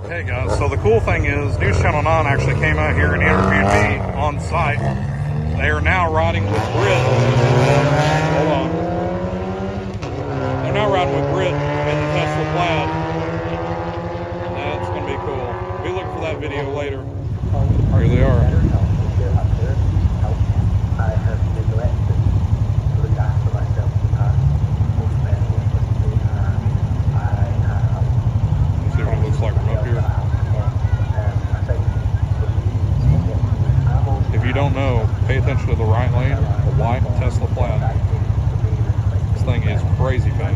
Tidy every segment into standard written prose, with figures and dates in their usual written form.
Hey guys, so the cool thing is News Channel 9 actually came out here and interviewed me on site. They are now riding with Britt. Hold on. They're now riding with Britt in the Tesla Plaid. That's going to be cool. Be looking for that video later. Here they are. See what it looks like from up here. If you don't know, pay attention to the right lane, the white Tesla Plaid. This thing is crazy fast.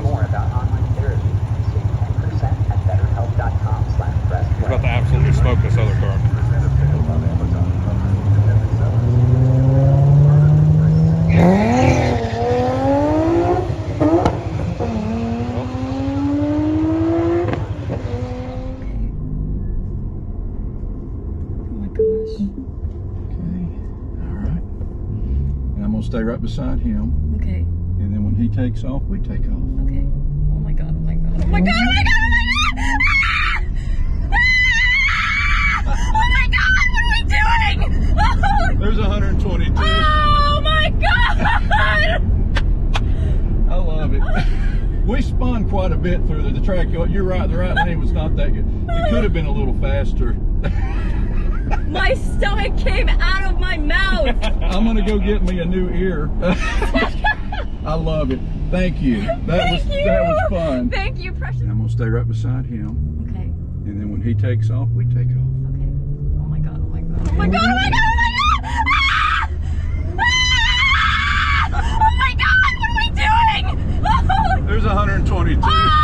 He's about to absolutely smoke this other car. Stay right beside him. Okay. And then when he takes off, we take off. Okay. Oh my god, oh my god, oh my god, oh my god, oh my god! Oh my god, what are we doing? Oh, There's 122. oh my god! I love it. We spun quite a bit through the track. You're right, the right lane was not that good. It could have been a little faster. My stomach came out of my mouth. I'm gonna go get me a new ear. I love it. Thank you. That was fun. Thank you, precious. And I'm gonna stay right beside him. Okay. And then when he takes off, we take off. Okay. Oh my god, oh my god. Oh my god, oh my god, oh my god! Ah! Ah! Oh my god, what are we doing? Oh, There's 122.